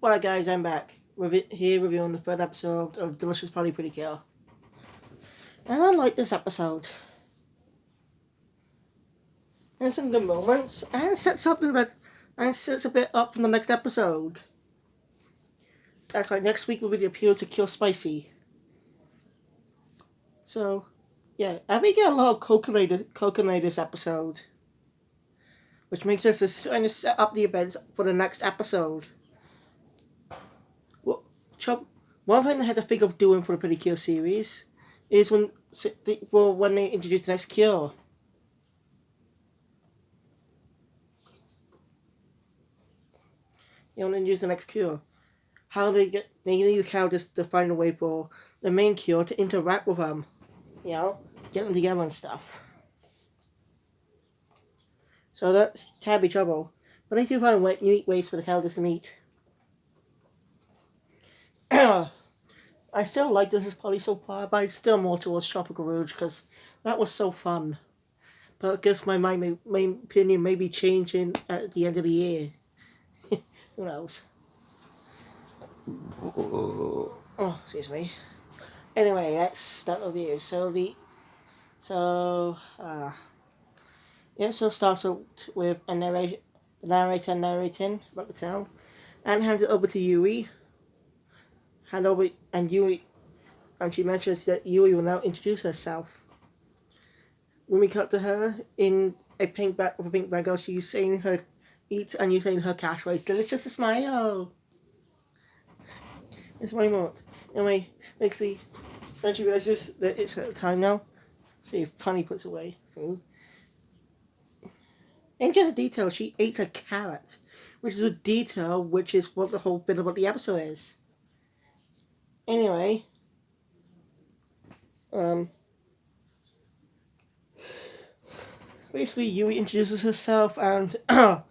Alright guys, I'm back. Here reviewing the third episode of Delicious Party Precure. And I like this episode. There's some good moments and sets a bit up for the next episode. That's right, next week will be the appeal to kill Spicy. So, yeah, I think we get a lot of coconut this episode. Which makes us trying to set up the events for the next episode. One thing they had to think of doing for the Pretty Cure series is when they introduce the next cure. You want to introduce the next cure. How they need the characters to find a way for the main cure to interact with them. You know, get them together and stuff. So that can be trouble. But they do find unique ways for the characters to meet. I still like this party so far, but I'm still more towards Tropical Rouge because that was so fun. But I guess my opinion may be changing at the end of the year. Who knows? Oh, excuse me. Anyway, let's start the review. The episode starts with the narrator narrating about the town, and hands it over to Yui. And she mentions that Yui will now introduce herself. When we cut to her in a pink bag, she's saying her eat and you're saying her catchphrase, delicious to smile. It's one moment. Anyway, when she realizes that it's her time now, she finally puts away food. And just a detail, she eats a carrot, which is a detail which is what the whole bit about the episode is. Anyway, basically Yui introduces herself and to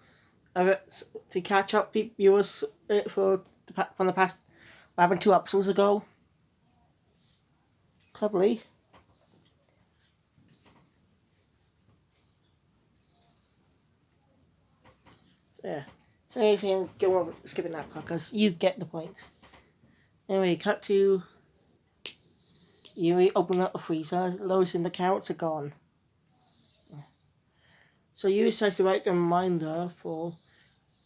catch up viewers from the past, what happened 2 episodes ago. Cleverly. So yeah. So you can go on skipping that part because you get the point. Anyway, cut to Yui opening up the freezer, noticing the carrots are gone. So Yui decides to write a reminder for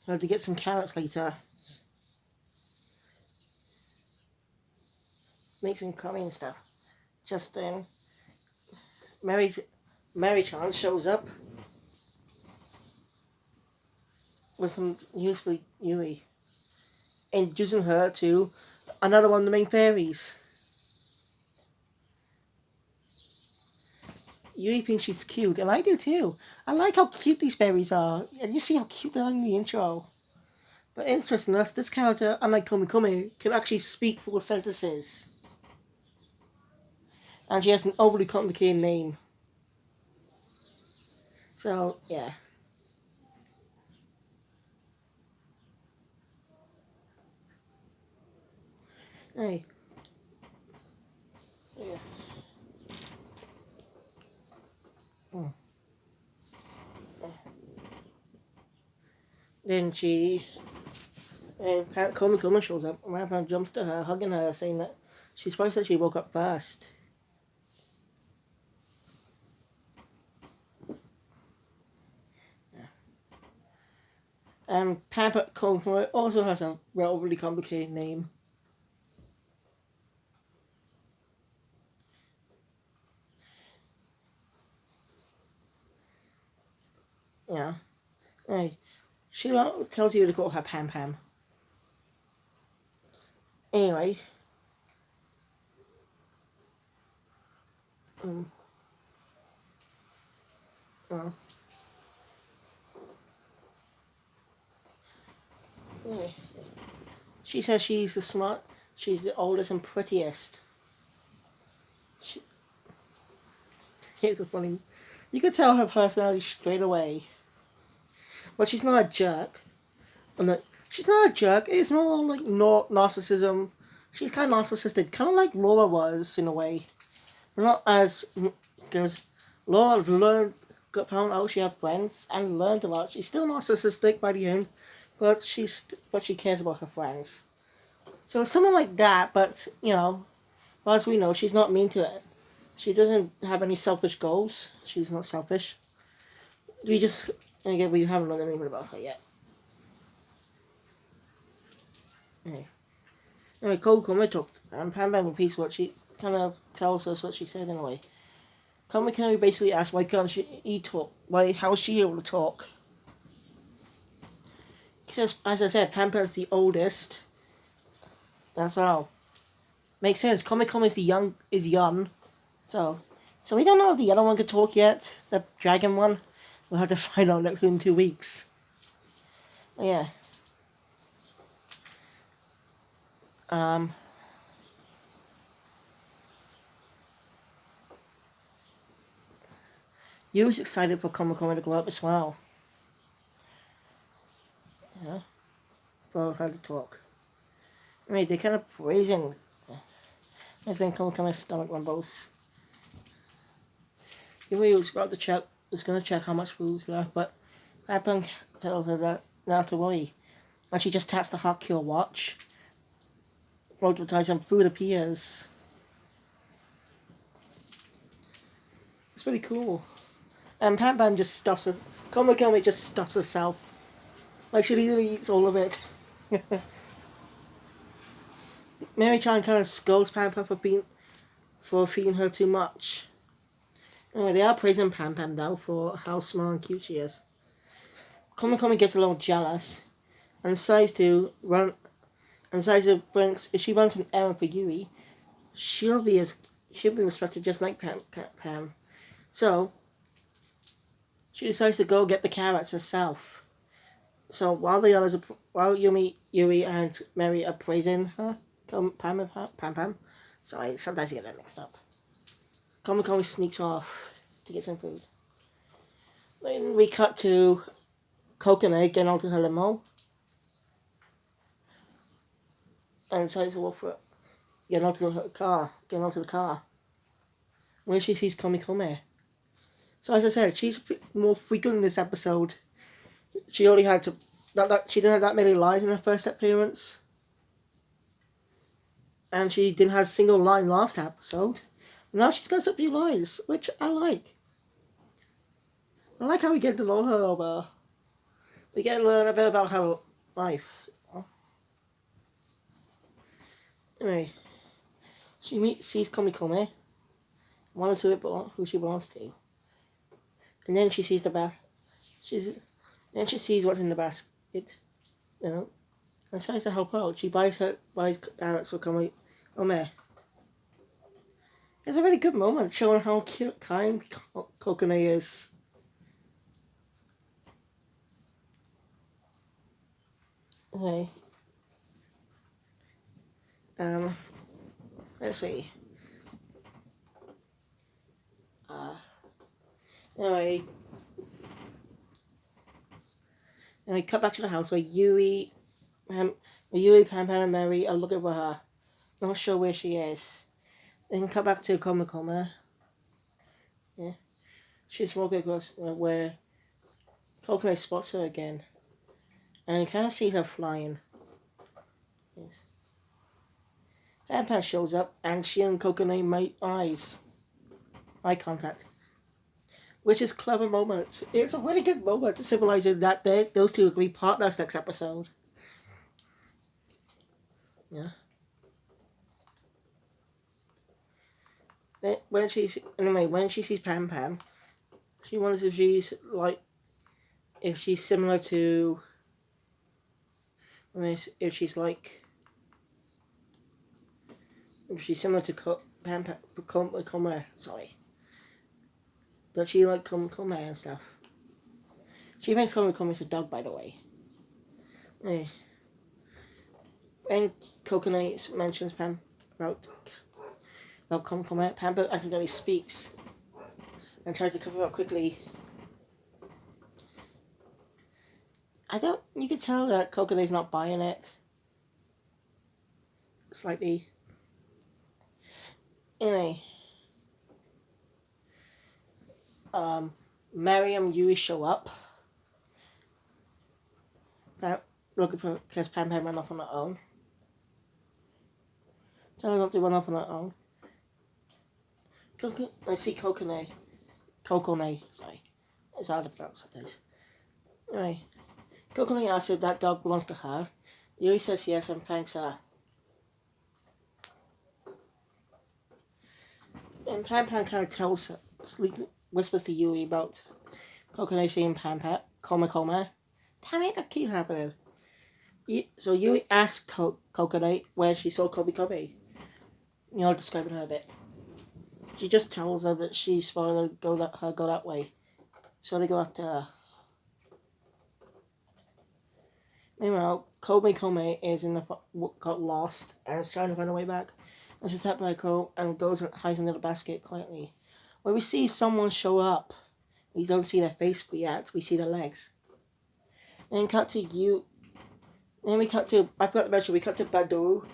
her to get some carrots later. Make some curry and stuff. Just then, Mary-chan shows up with some news for Yui, introducing her to another one of the main fairies. Yui thinks she's cute, and I do too. I like how cute these fairies are, and you see how cute they are in the intro. But interesting enough, this character, unlike Komi, can actually speak full sentences. And she has an overly complicated name. So, yeah. Hey. Yeah. Then Komi shows up, and Rafa jumps to her, hugging her, saying that she's surprised that she woke up fast. And Pampa Komi also has a relatively complicated name. Yeah. Hey. She tells you to call her Pam Pam. Anyway. Anyway. She says she's the oldest and prettiest. Here's a funny... You could tell her personality straight away. But she's not a jerk. She's not a jerk. It's more like narcissism. She's kind of narcissistic. Kind of like Laura was, in a way. But not as... Because Laura found out she had friends and learned a lot. She's still narcissistic by the end. but she cares about her friends. So it's someone like that, but as we know, she's not mean to it. She doesn't have any selfish goals. She's not selfish. We just again we haven't learned anything about her yet. Anyway, Cold Come talked and Pam Pam repeats what she kind of tells us what she said in a way. Come Canary basically asks why can't she talk? Why how is she able to talk? Because as I said, Pam Pam's the oldest. That's all. Makes sense. Comic Con is young, so we don't know if the other one could talk yet. The dragon one, we'll have to find out in 2 weeks. Yeah. You was excited for Comic Con to go up as well. Yeah. For her to talk. I mean, they're kind of praising. I think Comic Con's stomach rumbles. He was about to check. Was going to check how much food's left, but Pam tells her that not to worry. And she just taps the hot cure watch. Multiplies and food appears. It's pretty cool. And Pam Pam just stuffs it. Comic just stuffs herself. Like she literally eats all of it. Mary Chan kind of scolds Pam Pam for feeding her too much. Anyway, they are praising Pam Pam though for how small and cute she is. Comic gets a little jealous and decides to run. And decides to bring. If she runs an errand for Yui, she'll be respected just like Pam. So she decides to go get the carrots herself. So while the others, while Yui and Mary are praising her, Pam. Sorry, sometimes I get that mixed up. Comic sneaks off to get some food. Then we cut to Coconut getting onto her limo. And decides to walk for it. Getting onto the car. When she sees Komikome. So as I said, she's more frequent in this episode. She only had to... she didn't have that many lines in her first appearance. And she didn't have a single line last episode. Now she's got some few lines, which I like. I like how we get to know her over. We get to learn a bit about her life. Anyway, she sees Komikome, wonders who she belongs to, and then she sees then she sees what's in the basket, and decides to help out. She buys carrots for Komikome. It's a really good moment showing how cute, kind Kokone is. Okay. Let's see. Anyway, and we cut back to the house where Yui, Pam Pam, and Mary are looking for her. Not sure where she is. Then cut back to Komikome. Yeah. She's walking across where Kokone spots her again. And he kind of sees her flying. Yes. Pam Pam shows up and she and Kokone make eye contact. Which is a clever moment. It's a really good moment to symbolize that those two will be partners next episode. Yeah. Then when she sees Pam Pam, she wonders if she's similar to. If she's similar to Pam Pam, sorry. But she Komikome and stuff. She thinks Komikome is a dog, by the way. Anyway. When Coconut mentions Pam about Komikome, Pam accidentally speaks and tries to cover up quickly. You can tell that Coconut's not buying it. Slightly. Anyway. Mary and Yui show up. looking for because Pam Pam ran off on her own. Tell her not to run off on her own. I see Kokone. Kokone, sorry. It's hard to pronounce it. Anyway, Kokone asks if that dog belongs to her. Yui says yes and thanks her. And Pam Pam kind of tells her, whispers to Yui about Kokone seeing Pam Pam, Koma. Damn it, that keeps happening. So Yui asks Kokone where she saw Kobe. Describing her a bit. She just tells her that she's supposed to go that way. So they go after her. Meanwhile, Kome is got lost and is trying to find her way back. And she's attacked by Ko and goes and hides under the basket quietly. When we see someone show up, we don't see their face yet, we see their legs. And cut to you. Then we cut to, I forgot to mention, we cut to Badu.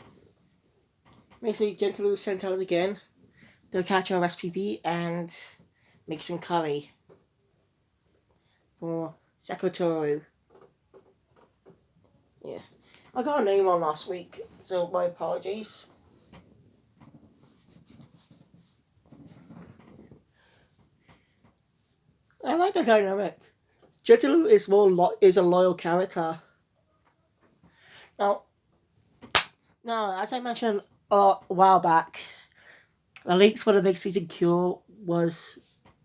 Basically, Gentleman is sent out again to catch our SPP and make some curry for Sakotoru. Yeah. I got a name on last week, so my apologies. I like the dynamic. Jetalu is a loyal character. Now, as I mentioned a while back, the leaks for the big season cure was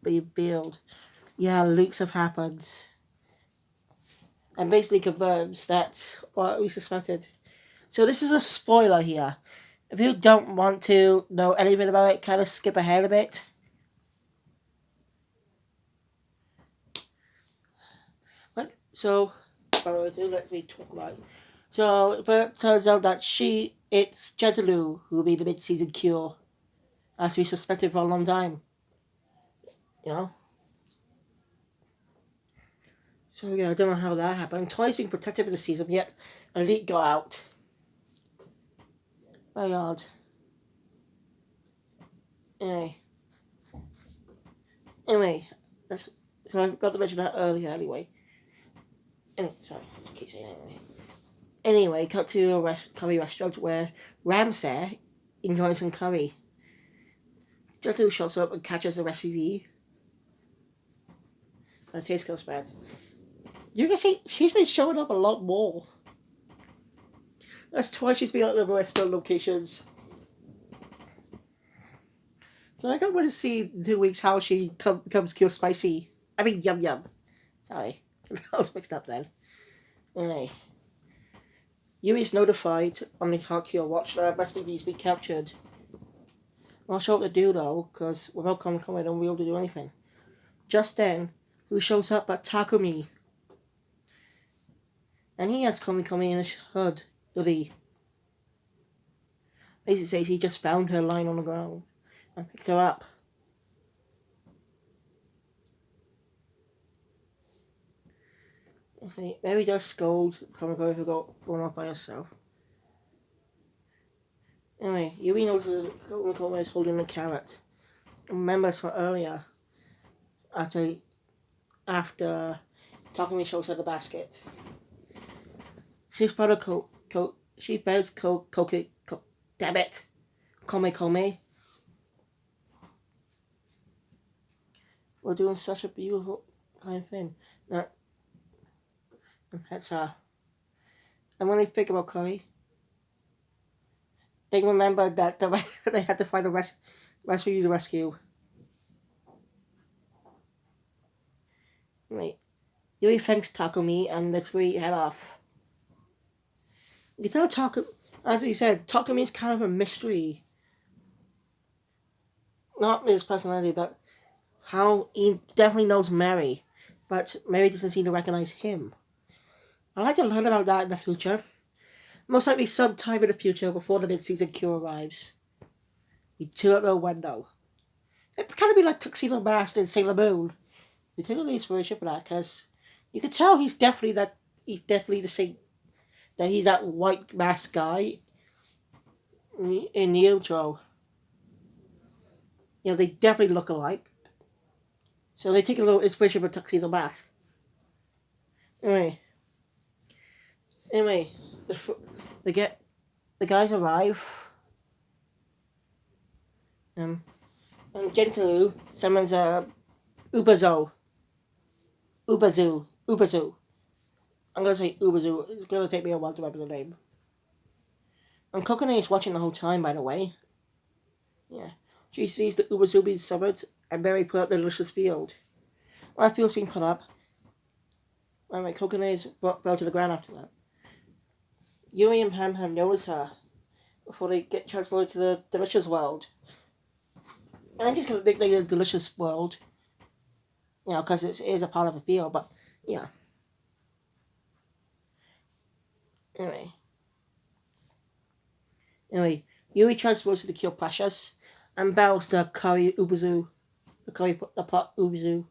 revealed. Yeah, leaks have happened. And basically confirms that what we suspected. So this is a spoiler here. If you don't want to know anything about it, kind of skip ahead a bit. So, by the way, let me talk about it. So, it turns out that it's Jetalu who will be the mid-season cure, as we suspected for a long time. So, yeah, I don't know how that happened. Toy's being protected for the season, yet Elite got out. Very odd. Anyway, so I got to mention that earlier anyway. Sorry, I keep saying anyway. Anyway, cut to a curry restaurant where Ramsay enjoys some curry. Joto shows up and catches the recipe. And the taste goes bad. You can see she's been showing up a lot more. That's twice she's been at the restaurant locations. So I can't wait to see in 2 weeks how she becomes Cure Spicy. I mean, Yum. Sorry. I was mixed up then. Anyway. Yui is notified on the Hakio watch that SPB's been captured. I'm not sure what to do though, because without Kome I don't be able to do anything. Just then, who shows up but Takumi. And he has Kome in his hoodie. Basically says he just found her lying on the ground and picked her up. Mary does scold Kome for going off by herself. Anyway, Yui notices Kome is holding a carrot. Remember from earlier, after Takumi shows her the basket. She's part of she bears damn it, Kome. We're doing such a beautiful kind of thing. That's her. And when they think about curry, they remember that they had to find a recipe to rescue. Right. Yui thanks Takumi and the three head off. You tell Takumi, as he said, Takumi is kind of a mystery. Not his personality, but how he definitely knows Mary, but Mary doesn't seem to recognize him. I'd like to learn about that in the future. Most likely sometime in the future before the mid-season cure arrives. We don't know when though. It'd kind of be like Tuxedo Mask and Sailor Moon. We take an inspiration for that because you can tell he's definitely the same. That he's that white mask guy in the intro. They definitely look alike. So they take a little inspiration from Tuxedo Mask. Anyway. Anyway, the they get the guys arrive. Um, and Gentile summons a Uberzo. Uberzoo. I'm gonna say Uberzoo. It's gonna take me a while to remember the name. And Kokone is watching the whole time, by the way. Yeah. She sees the Uberzoo being summoned, and Mary put up the delicious field. While the field's being put up, and Kokone is brought fell to the ground after that. Yui and Pam have noticed her before they get transported to the delicious world. And I'm just gonna nickname the delicious world, because it is a part of a field, but yeah. Anyway. Yui transports to kill Precious, and battles the Curry Uberzoo, the pot Uberzoo.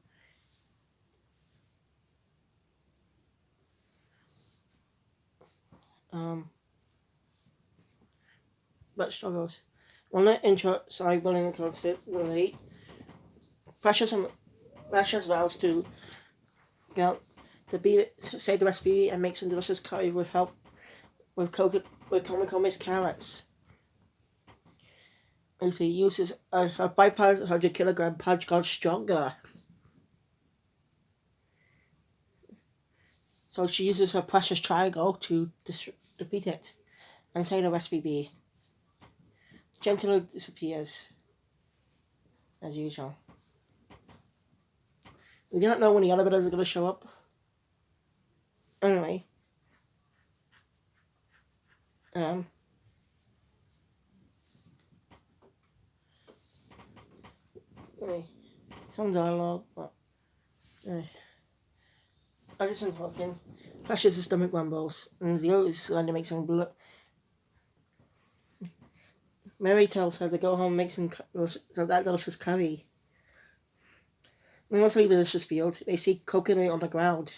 But struggles. When the intro, willing and constant, relate. Precious vows to go to save the recipe and make some delicious curry with help with Komekome's carrots. Lucy uses her 500-kilogram punch got stronger. So she uses her precious triangle to defeat it and save the recipe. Gentile disappears, as usual. We do not know when the elevators are going to show up. Anyway. Some dialogue, but I just am talking. Precious' stomach rumbles, and the others going to make some blood. Mary tells her to go home and make some that delicious curry. When once they leave the delicious field, they see coconut on the ground.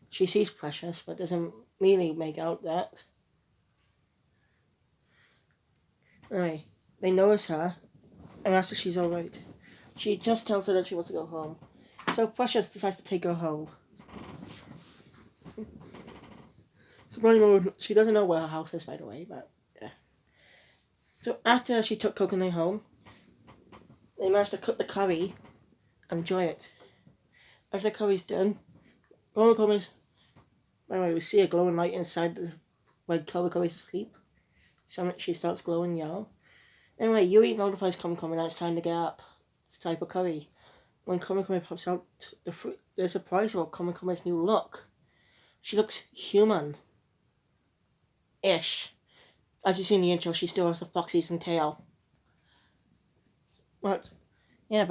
She sees Precious, but doesn't really make out that. Anyway, they notice her and ask if she's alright. She just tells her that she wants to go home. So Precious decides to take her home. So she doesn't know where her house is, by the way, but yeah. So after she took Coconut home, they managed to cook the curry and enjoy it. After the curry's done, by the way, we see a glowing light inside when Coco is asleep. She starts glowing yellow. Anyway, Yui notifies Komikome that it's time to get up. It's type of curry. When Komikome pops out, they're surprised about Komikome's new look. She looks human-ish. As you see in the intro, she still has the foxes and tail. But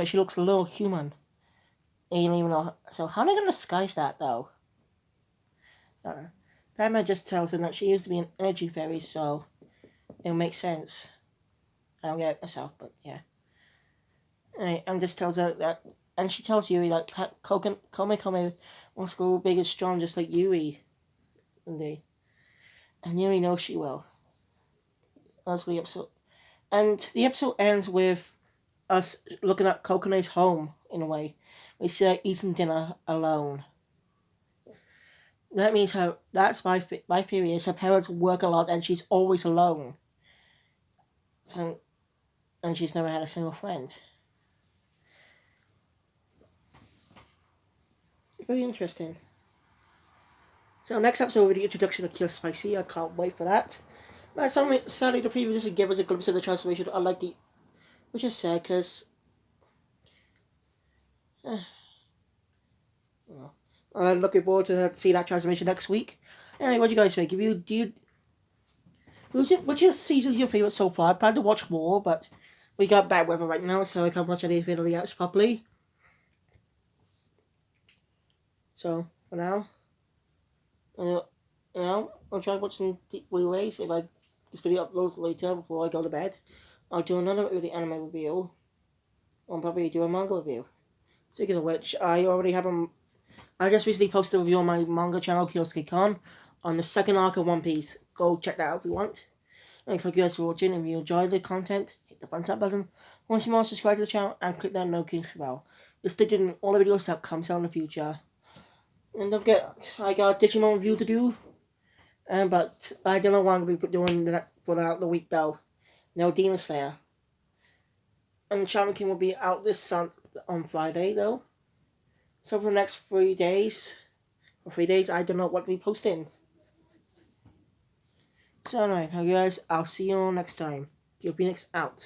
she looks a little human. And you don't even know. So how are they going to disguise that, though? Batman just tells him that she used to be an energy fairy, so it'll make sense. I don't get it myself, but yeah. And just tells her that, and she tells Yui that Komikome wants to go big and strong just like Yui. And Yui knows she will. That's the episode. And the episode ends with us looking at Kokone's home, in a way. We see her eating dinner alone. That means that's my theory is her parents work a lot and she's always alone. So, and she's never had a single friend. Very interesting. So next episode will be the introduction of Kill Spicy. I can't wait for that. But sadly the preview doesn't give us a glimpse of the transformation. Which is sad because I'm looking forward to see that transformation next week. Anyway, what do you guys think? Which season is your favourite so far? I plan to watch more, but we got bad weather right now, so I can't watch anything of the apps properly. So, for now, I'll try to watch some Blu-rays if this video uploads later before I go to bed. I'll do another really anime review. I'll probably do a manga review. Speaking of which, I just recently posted a review on my manga channel, Kyosuke-Con, on the second arc of One Piece. Go check that out if you want. And thank you guys for watching. If you enjoyed the content, hit the thumbs up button. Once more, subscribe to the channel and click that notification bell. You'll stay tuned all the videos that comes out in the future. And don't forget, I got a Digimon review to do. But I don't know when I'm going to be doing that for the week though. No Demon Slayer. And Shaman King will be out on Friday though. So for the next 3 days, I don't know what to be posting. So anyway, guys, I'll see you all next time. Phoenix out.